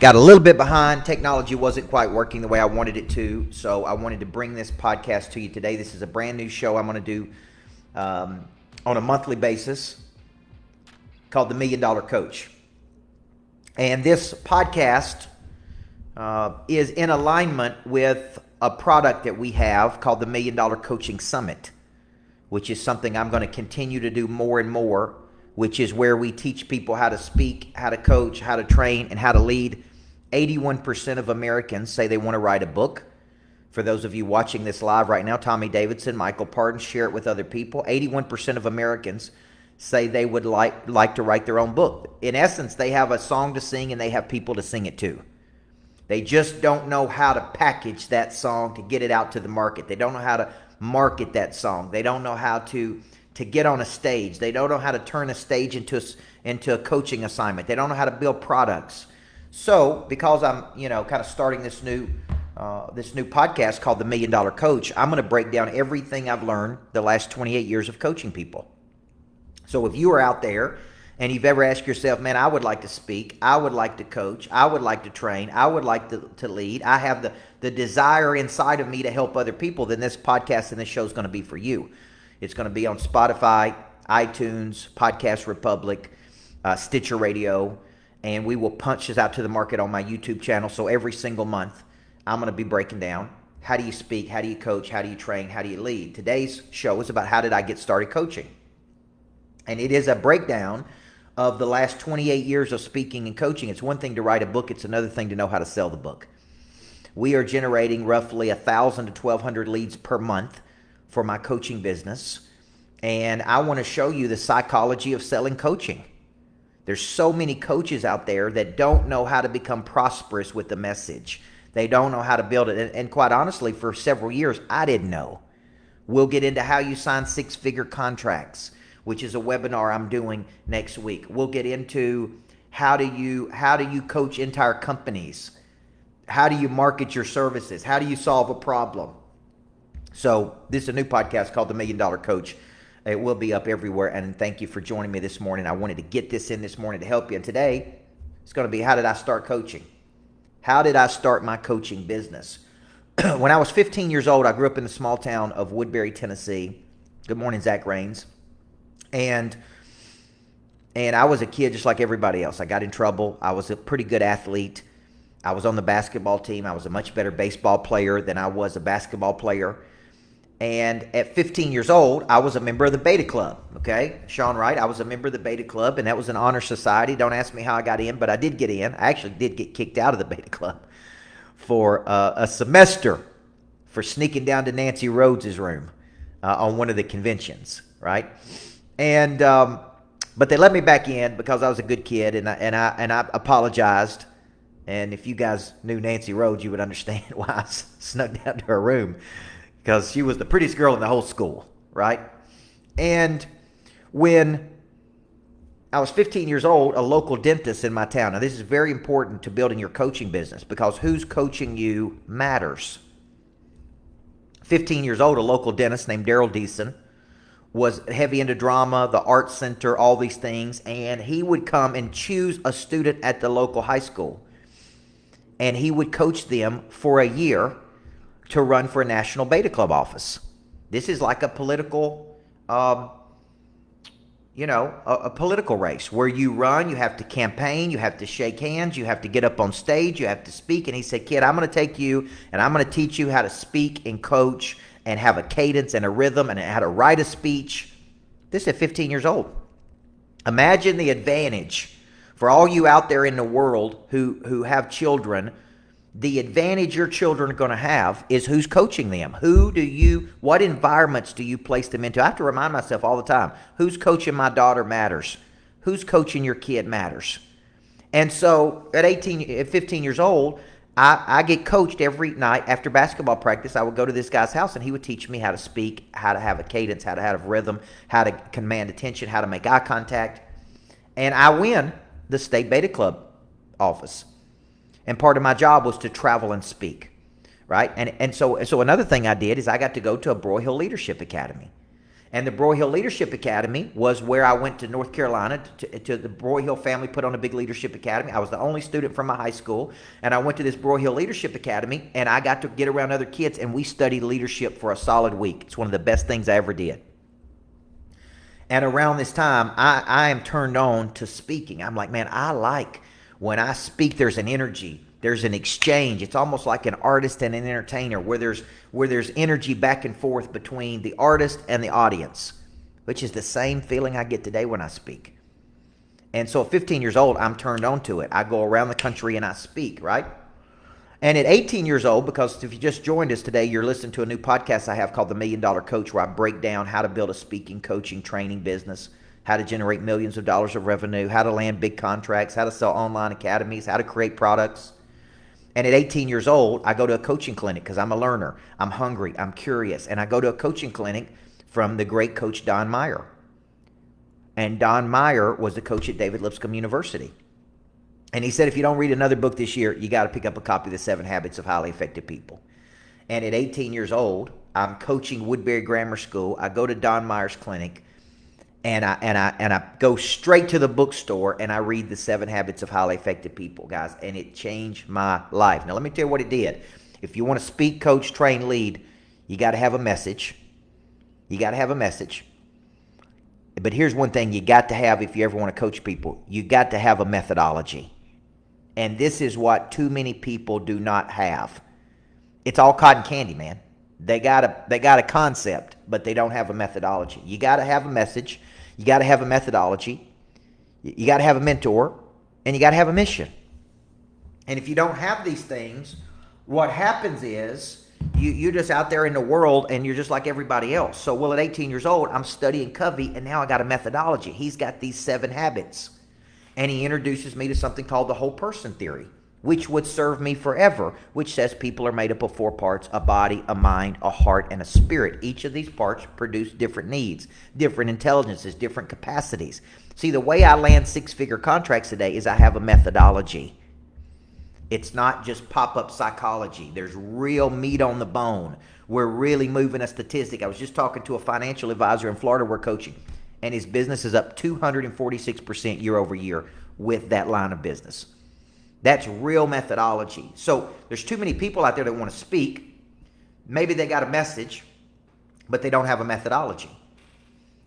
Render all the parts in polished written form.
Got a little bit behind. Technology wasn't quite working the way I wanted it to, so I wanted to bring this podcast to you today. This is a brand new show I'm going to do on a monthly basis called The $1 Million Coach. And this podcast is in alignment with a product that we have called the $1 Million Coaching Summit, which is something I'm going to continue to do more and more, which is where we teach people how to speak, how to coach, how to train, and how to lead. 81% of Americans say they want to write a book. For those of you watching this live right now, Tommy Davidson, Micheal Burt, share it with other people. 81% of Americans say they would like to write their own book. In essence, they have a song to sing and they have people to sing it to. They just don't know how to package that song to get it out to the market. They don't know how to market that song. They don't know how to get on a stage. They don't know how to turn a stage into a coaching assignment. They don't know how to build products. So, because I'm, kind of starting this new podcast called The $1 Million Coach, I'm going to break down everything I've learned the last 28 years of coaching people. So, if you are out there and you've ever asked yourself, man, I would like to speak, I would like to coach, I would like to train, I would like to lead, I have the desire inside of me to help other people, then this podcast and this show is going to be for you. It's going to be on Spotify, iTunes, Podcast Republic, Stitcher Radio, and we will punch this out to the market on my YouTube channel. So every single month, I'm going to be breaking down how do you speak, how do you coach, how do you train, how do you lead. Today's show is about how did I get started coaching. And it is a breakdown of the last 28 years of speaking and coaching. It's one thing to write a book. It's another thing to know how to sell the book. We are generating roughly 1,000 to 1,200 leads per month for my coaching business. And I want to show you the psychology of selling coaching. There's so many coaches out there that don't know how to become prosperous with the message. They don't know how to build it. And quite honestly, for several years, I didn't know. We'll get into how you sign six-figure contracts, which is a webinar I'm doing next week. We'll get into how do you coach entire companies? How do you market your services? How do you solve a problem? So this is a new podcast called The $1 Million Coach. It will be up everywhere, and thank you for joining me this morning. I wanted to get this in this morning to help you, and today it's going to be how did I start coaching? How did I start my coaching business? When I was 15 years old, I grew up in the small town of Woodbury, Tennessee. Good morning, Zach Raines. And I was a kid just like everybody else. I got in trouble. I was a pretty good athlete. I was on the basketball team. I was a much better baseball player than I was a basketball player. And at 15 years old, I was a member of the Beta Club, okay? Sean Wright, I was a member of the Beta Club, and that was an honor society. Don't ask me how I got in, but I did get in. I actually did get kicked out of the Beta Club for a semester for sneaking down to Nancy Rhodes' room on one of the conventions, right? And but they let me back in because I was a good kid, and I apologized. And if you guys knew Nancy Rhodes, you would understand why I snuck down to her room. Because she was the prettiest girl in the whole school, right? And when I was 15 years old, a local dentist in my town. Now, this is very important to building your coaching business because who's coaching you matters. 15 years old, a local dentist named Daryl Deason was heavy into drama, the art center, all these things. And he would come and choose a student at the local high school. And he would coach them for a year to run for a National Beta Club office. This is like a political, a political race where you run, you have to campaign, you have to shake hands, you have to get up on stage, you have to speak. And he said, kid, I'm going to take you and I'm going to teach you how to speak and coach and have a cadence and a rhythm and how to write a speech. This is at 15 years old. Imagine the advantage for all you out there in the world who have children. The advantage your children are going to have is who's coaching them. What environments do you place them into? I have to remind myself all the time, who's coaching my daughter matters. Who's coaching your kid matters. And so at 15 years old, I get coached every night after basketball practice. I would go to this guy's house and he would teach me how to speak, how to have a cadence, how to have rhythm, how to command attention, how to make eye contact. And I win the State Beta Club office. And part of my job was to travel and speak, right? And so another thing I did is I got to go to a Broyhill Leadership Academy. And the Broyhill Leadership Academy was where I went to North Carolina to the Broyhill family put on a big leadership academy. I was the only student from my high school, and I went to this Broyhill Leadership Academy, and I got to get around other kids, and we studied leadership for a solid week. It's one of the best things I ever did. And around this time, I am turned on to speaking. I'm like, man, I like when I speak, there's an energy. There's an exchange. It's almost like an artist and an entertainer where there's energy back and forth between the artist and the audience, which is the same feeling I get today when I speak. And so at 15 years old, I'm turned on to it. I go around the country and I speak, right? And at 18 years old, because if you just joined us today, you're listening to a new podcast I have called The $1 Million Coach, where I break down how to build a speaking, coaching, training business, how to generate millions of dollars of revenue, how to land big contracts, how to sell online academies, how to create products. And at 18 years old, I go to a coaching clinic because I'm a learner. I'm hungry. I'm curious. And I go to a coaching clinic from the great coach Don Meyer. And Don Meyer was the coach at David Lipscomb University. And he said, if you don't read another book this year, you got to pick up a copy of The 7 Habits of Highly Effective People. And at 18 years old, I'm coaching Woodbury Grammar School. I go to Don Meyer's clinic. And I go straight to the bookstore and I read The 7 Habits of Highly Effective People, guys, and it changed my life. Now, let me tell you what it did. If you want to speak, coach, train, lead, you got to have a message. You got to have a message. But here's one thing you got to have if you ever want to coach people. You got to have a methodology. And this is what too many people do not have. It's all cotton candy, man. They got a concept, but they don't have a methodology. You got to have a message. You got to have a methodology. You got to have a mentor, and you got to have a mission. And if you don't have these things, what happens is you're just out there in the world, and you're just like everybody else. So, well, at 18 years old, I'm studying Covey, and now I got a methodology. He's got these 7 habits, and he introduces me to something called the whole person theory, which would serve me forever, which says people are made up of 4 parts: a body, a mind, a heart, and a spirit. Each of these parts produce different needs, different intelligences, different capacities. See, the way I land 6-figure contracts today is I have a methodology. It's not just pop-up psychology. There's real meat on the bone. We're really moving a statistic. I was just talking to a financial advisor in Florida we're coaching, and his business is up 246% year over year with that line of business. That's real methodology. So there's too many people out there that want to speak. Maybe they got a message, but they don't have a methodology.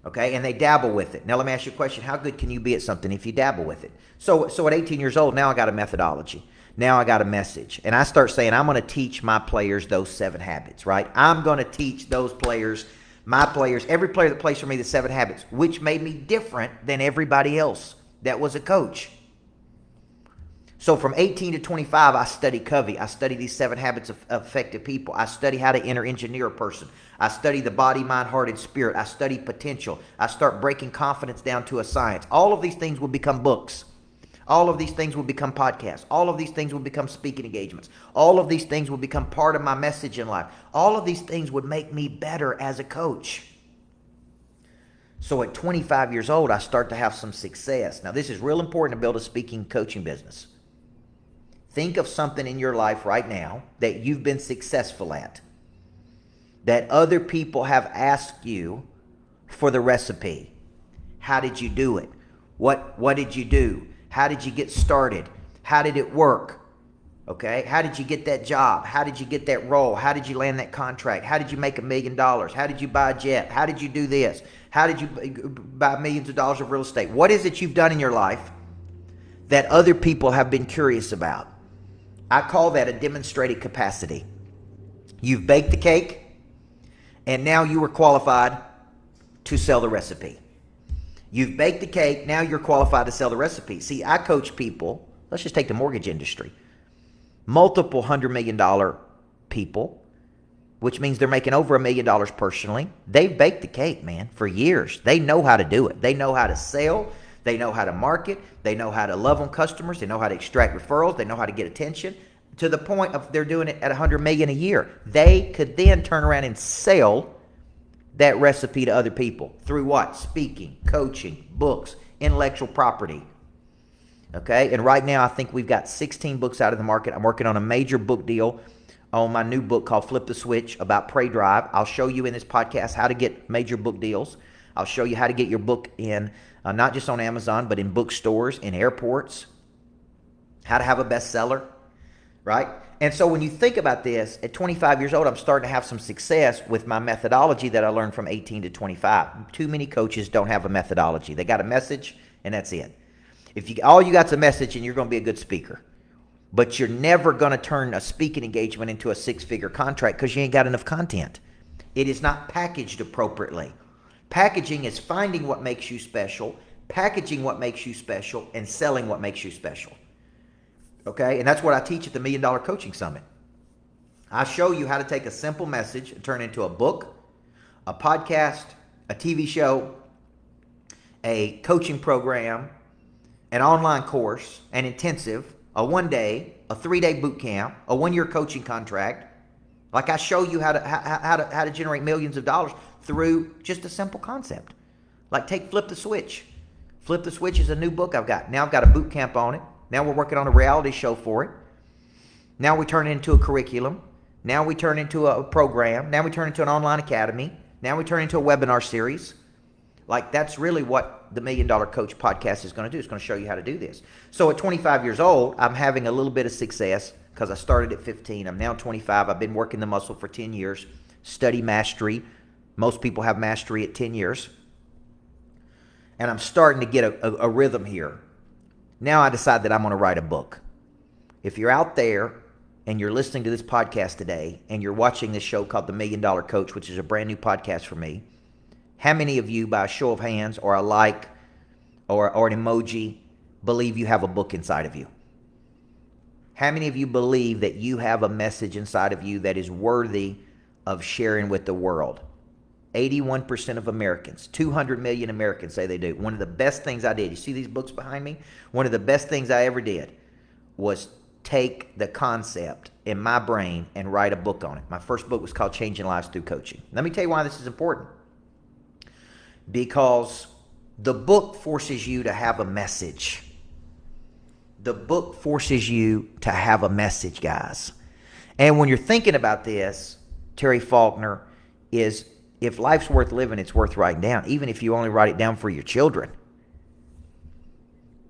Okay, and they dabble with it. Now let me ask you a question. How good can you be at something if you dabble with it? So at 18 years old, now I got a methodology. Now I got a message. And I start saying, I'm going to teach my players those 7 habits, right? I'm going to teach those players, my players, every player that plays for me, the 7 habits, which made me different than everybody else that was a coach. So from 18 to 25, I study Covey. I study these 7 habits of effective people. I study how to engineer a person. I study the body, mind, heart, and spirit. I study potential. I start breaking confidence down to a science. All of these things will become books. All of these things will become podcasts. All of these things will become speaking engagements. All of these things will become part of my message in life. All of these things would make me better as a coach. So at 25 years old, I start to have some success. Now, this is real important to build a speaking coaching business. Think of something in your life right now that you've been successful at, that other people have asked you for the recipe. How did you do it? What did you do? How did you get started? How did it work? Okay? How did you get that job? How did you get that role? How did you land that contract? How did you make $1 million? How did you buy a jet? How did you do this? How did you buy millions of dollars of real estate? What is it you've done in your life that other people have been curious about? I call that a demonstrated capacity. You've baked the cake, and now you are qualified to sell the recipe. You've baked the cake, now you're qualified to sell the recipe. See, I coach people, let's just take the mortgage industry, multiple $100 million people, which means they're making over $1 million personally. They've baked the cake, man, for years. They know how to do it. They know how to sell. They know how to market. They know how to love on customers. They know how to extract referrals. They know how to get attention to the point of they're doing it at $100 million a year. They could then turn around and sell that recipe to other people through what? Speaking, coaching, books, intellectual property. Okay, and right now I think we've got 16 books out of the market. I'm working on a major book deal on my new book called Flip the Switch about Pray Drive. I'll show you in this podcast how to get major book deals. I'll show you how to get your book in, not just on Amazon, but in bookstores, in airports, how to have a bestseller, right? And so when you think about this, at 25 years old, I'm starting to have some success with my methodology that I learned from 18 to 25. Too many coaches don't have a methodology. They got a message, and that's it. All you got's a message, and you're going to be a good speaker. But you're never going to turn a speaking engagement into a six-figure contract because you ain't got enough content. It is not packaged appropriately. Packaging is finding what makes you special, packaging what makes you special, and selling what makes you special. Okay? And that's what I teach at the $1 Million Coaching Summit. I show you how to take a simple message and turn it into a book, a podcast, a TV show, a coaching program, an online course, an intensive, a 1-day, a 3-day boot camp, a 1-year coaching contract. Like I show you how to generate millions of dollars through just a simple concept. Like take Flip the Switch. Flip the Switch is a new book I've got. Now I've got a boot camp on it. Now we're working on a reality show for it. Now we turn it into a curriculum. Now we turn it into a program. Now we turn it into an online academy. Now we turn it into a webinar series. Like that's really what the $1 Million Coach podcast is going to do. It's going to show you how to do this. So at 25 years old, I'm having a little bit of success because I started at 15. I'm now 25. I've been working the muscle for 10 years. Study mastery. Most people have mastery at 10 years. And I'm starting to get a rhythm here. Now I decide that I'm going to write a book. If you're out there and you're listening to this podcast today and you're watching this show called The $1 Million Coach, which is a brand new podcast for me, how many of you, by a show of hands or a like or an emoji, believe you have a book inside of you? How many of you believe that you have a message inside of you that is worthy of sharing with the world? 81% of Americans, 200 million Americans say they do. One of the best things I did, you see these books behind me? One of the best things I ever did was take the concept in my brain and write a book on it. My first book was called Changing Lives Through Coaching. Let me tell you why this is important. Because the book forces you to have a message. The book forces you to have a message, guys. And when you're thinking about this, Terry Faulkner, is if life's worth living, it's worth writing down, even if you only write it down for your children.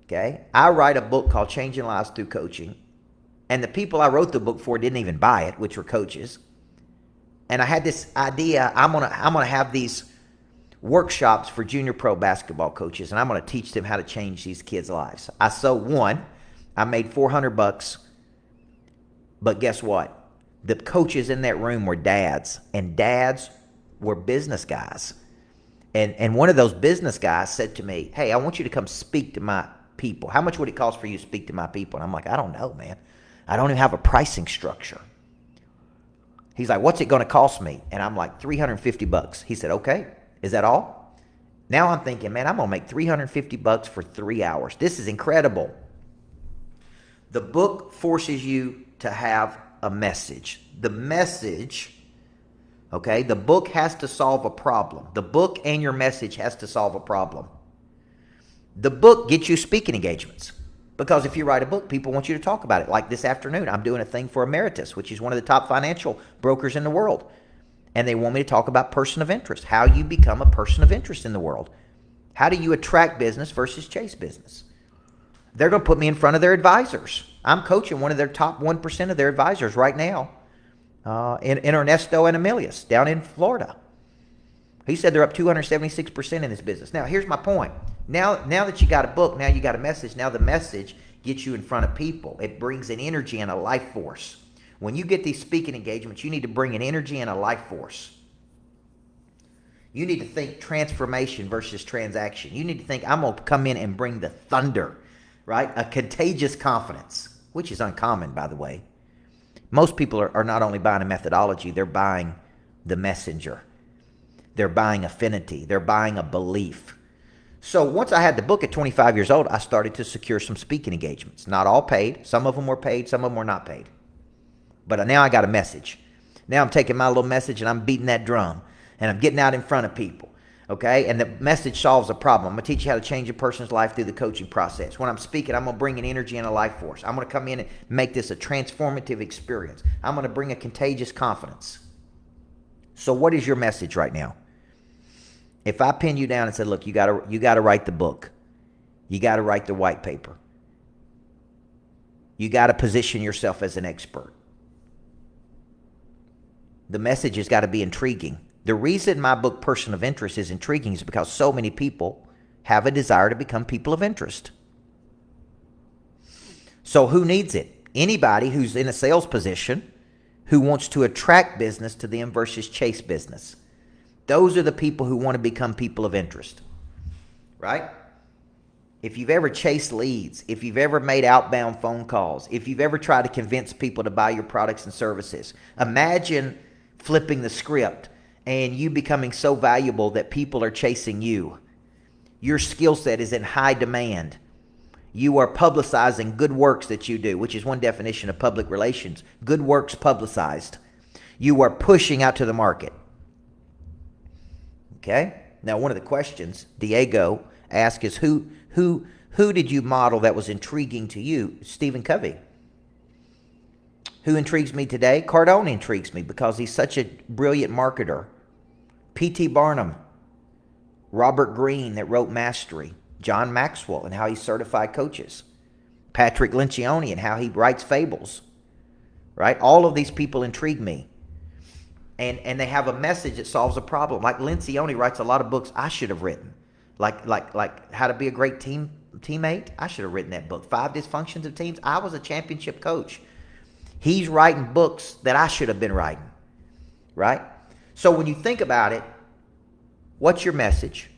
Okay? I write a book called Changing Lives Through Coaching, and the people I wrote the book for didn't even buy it, which were coaches. And I had this idea, I'm gonna have these workshops for junior pro basketball coaches, and I'm going to teach them how to change these kids' lives. I made $400, but guess what? The coaches in that room were dads, and dads were business guys. And one of those business guys said to me, hey, I want you to come speak to my people. How much would it cost for you to speak to my people? And I'm like, I don't know, man. I don't even have a pricing structure. He's like, what's it going to cost me? And I'm like, $350. He said, okay. Is that all? Now I'm thinking, man, I'm going to make $350 for 3 hours. This is incredible. The book forces you to have a message. The message, okay, the book has to solve a problem. The book and your message has to solve a problem. The book gets you speaking engagements. Because if you write a book, people want you to talk about it. Like this afternoon, I'm doing a thing for Emeritus, which is one of the top financial brokers in the world. And they want me to talk about person of interest, how you become a person of interest in the world. How do you attract business versus chase business? They're going to put me in front of their advisors. I'm coaching one of their top 1% of their advisors right now in Ernesto and Emilius down in Florida. He said they're up 276% in this business. Now, here's my point. Now that you got a book, now you got a message. Now the message gets you in front of people. It brings an energy and a life force. When you get these speaking engagements, you need to bring an energy and a life force. You need to think transformation versus transaction. You need to think, I'm going to come in and bring the thunder, right? A contagious confidence, which is uncommon, by the way. Most people are not only buying a methodology, they're buying the messenger. They're buying affinity. They're buying a belief. So once I had the book at 25 years old, I started to secure some speaking engagements. Not all paid. Some of them were paid. Some of them were not paid. But now I got a message. Now I'm taking my little message and I'm beating that drum. And I'm getting out in front of people. Okay, and the message solves a problem. I'm going to teach you how to change a person's life through the coaching process. When I'm speaking, I'm going to bring an energy and a life force. I'm going to come in and make this a transformative experience. I'm going to bring a contagious confidence. So what is your message right now? If I pin you down and said, look, you got to write the book. You got to write the white paper. You got to position yourself as an expert. The message has got to be intriguing. The reason my book, Person of Interest, is intriguing is because so many people have a desire to become people of interest. So who needs it? Anybody who's in a sales position who wants to attract business to them versus chase business. Those are the people who want to become people of interest, right? If you've ever chased leads, if you've ever made outbound phone calls, if you've ever tried to convince people to buy your products and services, imagine flipping the script and you becoming so valuable that people are chasing you. Your skill set is in high demand. You are publicizing good works that you do, which is one definition of public relations. Good works publicized. You are pushing out to the market. Okay? Now, one of the questions Diego asked is who did you model that was intriguing to you? Stephen Covey. Who intrigues me today? Cardone intrigues me because he's such a brilliant marketer. P.T. Barnum, Robert Greene that wrote Mastery, John Maxwell and how he certified coaches, Patrick Lencioni and how he writes fables, right? All of these people intrigue me. And they have a message that solves a problem. Like Lencioni writes a lot of books I should have written. Like How to Be a Great Teammate. I should have written that book. 5 Dysfunctions of Teams. I was a championship coach. He's writing books that I should have been writing, right? So when you think about it, what's your message?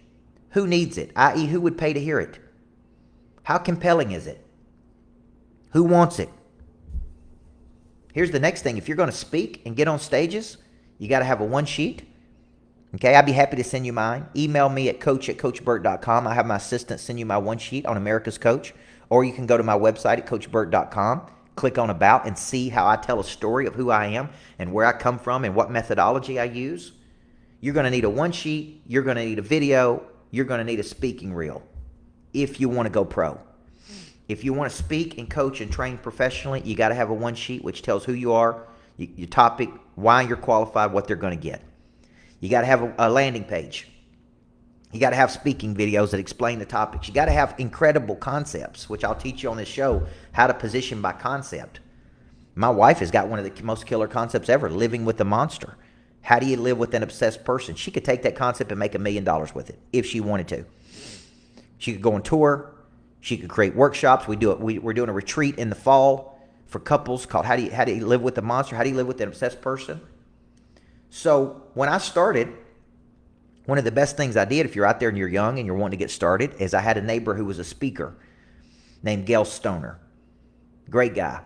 Who needs it? I.e., who would pay to hear it? How compelling is it? Who wants it? Here's the next thing. If you're going to speak and get on stages, you got to have a one sheet. Okay, I'd be happy to send you mine. Email me at coach@coachburt.com. I have my assistant send you my one sheet on America's Coach. Or you can go to my website at coachburt.com, click on About, and see how I tell a story of who I am and where I come from and what methodology I use. You're going to need a one sheet. You're going to need a video. You're going to need a speaking reel if you want to go pro. If you want to speak and coach and train professionally, you got to have a one sheet which tells who you are, your topic, why you're qualified, what they're going to get. You got to have a landing page. You got to have speaking videos that explain the topics. You got to have incredible concepts, which I'll teach you on this show, how to position by concept. My wife has got one of the most killer concepts ever, living with the monster. How do you live with an obsessed person? She could take that concept and make $1 million with it if she wanted to. She could go on tour. She could create workshops. We're doing a retreat in the fall for couples called How Do You Live with the Monster? How do you live with an obsessed person? So when I started, one of the best things I did, if you're out there and you're young and you're wanting to get started, is I had a neighbor who was a speaker named Gail Stoner. Great guy.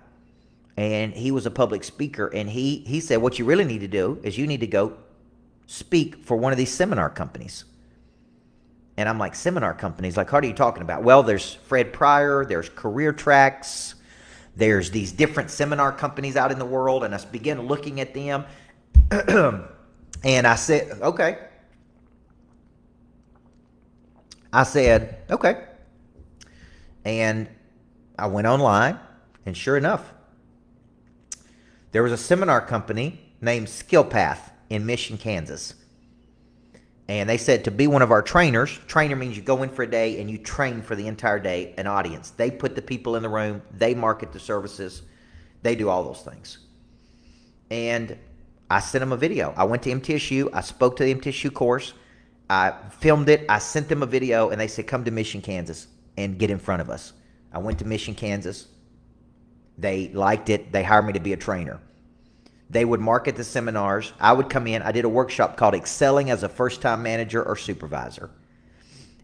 And he was a public speaker. And he said, what you really need to do is you need to go speak for one of these seminar companies. And I'm like, seminar companies? Like, what are you talking about? Well, there's Fred Pryor, there's Career Tracks, there's these different seminar companies out in the world. And I began looking at them. And I said, okay. Okay. And I went online, and sure enough, there was a seminar company named SkillPath in Mission, Kansas. And they said to be one of our trainers. Trainer means you go in for a day and you train for the entire day an audience. They put the people in the room. They market the services. They do all those things. And I sent them a video. I went to MTSU. I spoke to the MTSU course. I filmed it. I sent them a video, and they said, come to Mission, Kansas, and get in front of us. I went to Mission, Kansas. They liked it. They hired me to be a trainer. They would market the seminars. I would come in. I did a workshop called Excelling as a First-Time Manager or Supervisor.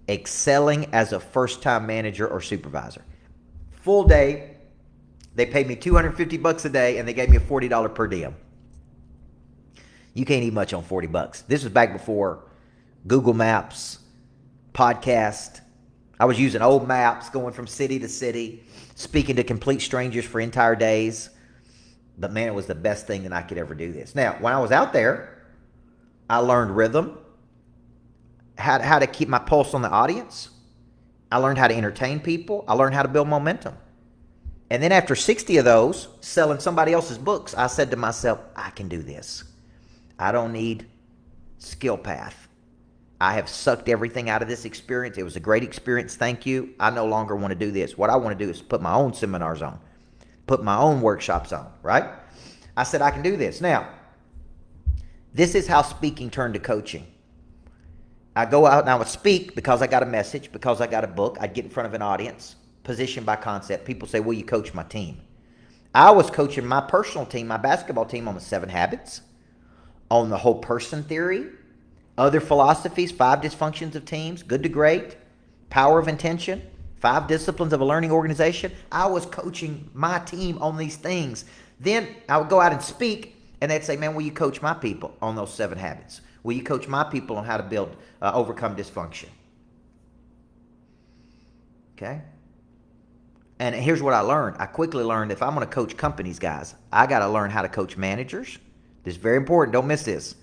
Excelling as a First-Time Manager or Supervisor. Full day. They paid me $250 a day, and they gave me a $40 per diem. You can't eat much on $40. This was back before Google Maps, podcast. I was using old maps, going from city to city, speaking to complete strangers for entire days. But man, it was the best thing that I could ever do this. Now, when I was out there, I learned rhythm. how to keep my pulse on the audience. I learned how to entertain people. I learned how to build momentum. And then after 60 of those, selling somebody else's books, I said to myself, I can do this. I don't need skill path. I have sucked everything out of this experience. It was a great experience. Thank you. I no longer want to do this. What I want to do is put my own seminars on, put my own workshops on, right? I said, I can do this. Now, this is how speaking turned to coaching. I go out and I would speak because I got a message, because I got a book. I'd get in front of an audience, position by concept. People say, will you coach my team? I was coaching my personal team, my basketball team, on the 7 habits, on the whole person theory, other philosophies, 5 dysfunctions of teams, good to great, power of intention, 5 disciplines of a learning organization. I was coaching my team on these things. Then I would go out and speak, and they'd say, man, will you coach my people on those 7 habits? Will you coach my people on how to overcome dysfunction? Okay? And here's what I learned. I quickly learned if I'm going to coach companies, guys, I got to learn how to coach managers. This is very important. Don't miss this.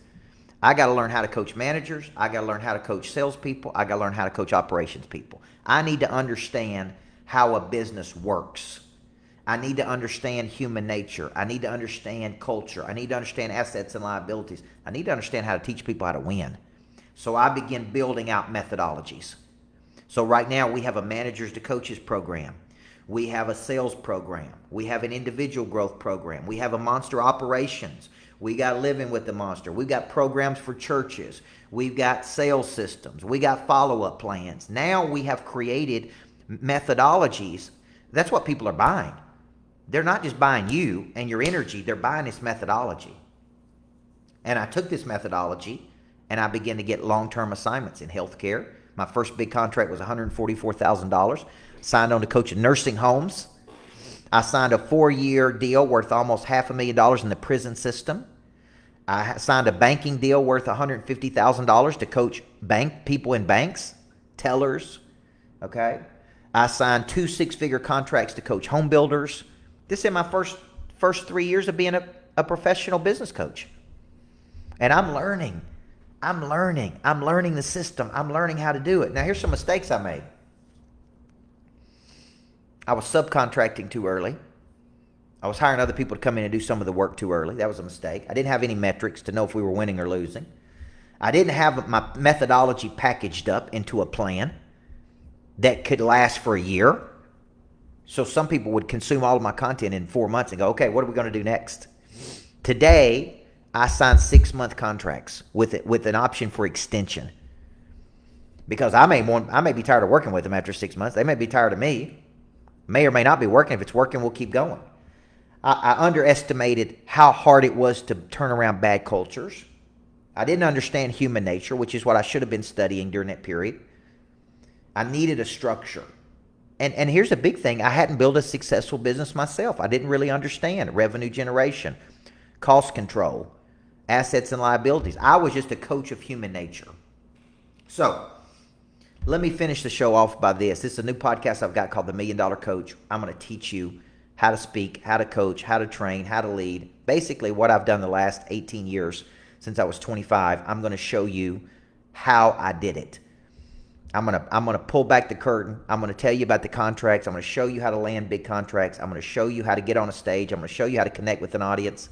I got to learn how to coach managers. I got to learn how to coach salespeople. I got to learn how to coach operations people. I need to understand how a business works. I need to understand human nature. I need to understand culture. I need to understand assets and liabilities. I need to understand how to teach people how to win. So I begin building out methodologies. So right now we have a managers to coaches program. We have a sales program. We have an individual growth program. We have a monster operations. We got living with the monster. We've got programs for churches. We've got sales systems. We got follow-up plans. Now we have created methodologies. That's what people are buying. They're not just buying you and your energy. They're buying this methodology. And I took this methodology and I began to get long-term assignments in healthcare. My first big contract was $144,000. Signed on to coach in nursing homes. I signed a 4-year deal worth almost $500,000 in the prison system. I signed a banking deal worth $150,000 to coach people in banks, tellers, okay? I signed 2 6-figure contracts to coach home builders. This is in my first 3 years of being a professional business coach. And I'm learning the system. I'm learning how to do it. Now, here's some mistakes I made. I was subcontracting too early. I was hiring other people to come in and do some of the work too early. That was a mistake. I didn't have any metrics to know if we were winning or losing. I didn't have my methodology packaged up into a plan that could last for a year. So some people would consume all of my content in 4 months and go, okay, what are we going to do next? Today, I signed 6-month contracts with an option for extension. Because I may be tired of working with them after 6 months. They may be tired of me. May or may not be working. If it's working, we'll keep going. I underestimated how hard it was to turn around bad cultures. I didn't understand human nature, which is what I should have been studying during that period. I needed a structure. And here's a big thing. I hadn't built a successful business myself. I didn't really understand revenue generation, cost control, assets and liabilities. I was just a coach of human nature. So let me finish the show off by this. This is a new podcast I've got called The $1 Million Coach. I'm going to teach you how to speak, how to coach, how to train, how to lead. Basically what I've done the last 18 years since I was 25, I'm going to show you how I did it. I'm going to pull back the curtain. I'm going to tell you about the contracts. I'm going to show you how to land big contracts. I'm going to show you how to get on a stage. I'm going to show you how to connect with an audience.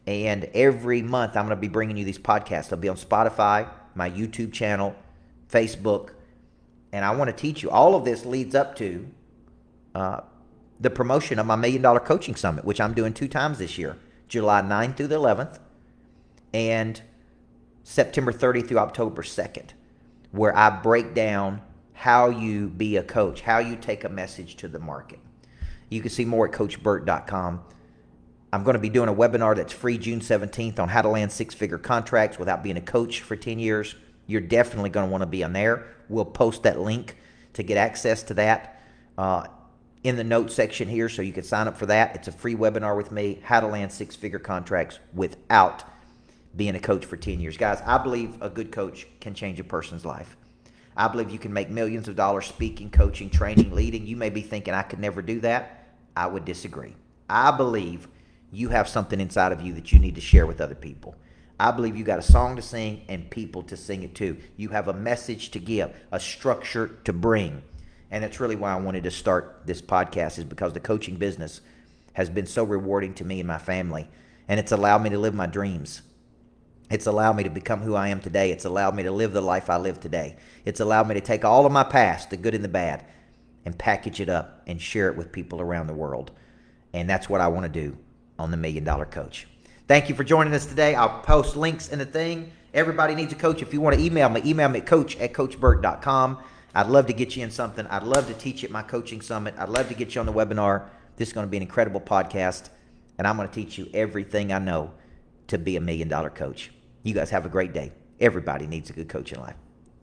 And every month I'm going to be bringing you these podcasts. They'll be on Spotify, my YouTube channel, Facebook. And I want to teach you. All of this leads up to the promotion of my $1 Million Coaching Summit, which I'm doing 2 times this year, July 9th through the 11th and September 30th through October 2nd, where I break down how you be a coach, how you take a message to the market. You can see more at CoachBurt.com. I'm going to be doing a webinar that's free June 17th on how to land 6-figure contracts without being a coach for 10 years. You're definitely going to want to be on there. We'll post that link to get access to that in the notes section here, so you can sign up for that. It's a free webinar with me, how to land 6-figure contracts without being a coach for 10 years. Guys, I believe a good coach can change a person's life. I believe you can make millions of dollars speaking, coaching, training, leading. You may be thinking, I could never do that. I would disagree. I believe you have something inside of you that you need to share with other people. I believe you got a song to sing and people to sing it to. You have a message to give, a structure to bring. And that's really why I wanted to start this podcast, is because the coaching business has been so rewarding to me and my family. And it's allowed me to live my dreams. It's allowed me to become who I am today. It's allowed me to live the life I live today. It's allowed me to take all of my past, the good and the bad, and package it up and share it with people around the world. And that's what I want to do on the $1 Million Coach. Thank you for joining us today. I'll post links in the thing. Everybody needs a coach. If you want to email me at coach@coachburt.com. I'd love to get you in something. I'd love to teach at my coaching summit. I'd love to get you on the webinar. This is going to be an incredible podcast, and I'm going to teach you everything I know to be a $1 Million Coach. You guys have a great day. Everybody needs a good coach in life.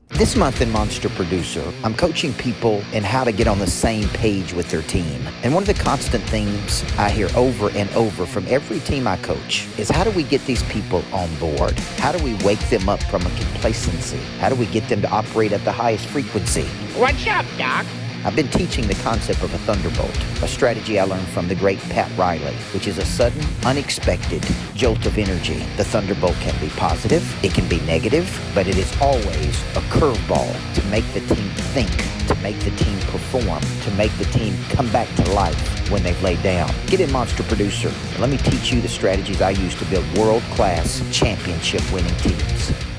This month in Monster Producer, I'm coaching people in how to get on the same page with their team. And one of the constant themes I hear over and over from every team I coach is, how do we get these people on board? How do we wake them up from a complacency? How do we get them to operate at the highest frequency? What's up, Doc? I've been teaching the concept of a thunderbolt, a strategy I learned from the great Pat Riley, which is a sudden, unexpected jolt of energy. The thunderbolt can be positive, it can be negative, but it is always a curveball to make the team think, to make the team perform, to make the team come back to life when they've laid down. Get in Monster Producer, and let me teach you the strategies I use to build world-class, championship-winning teams.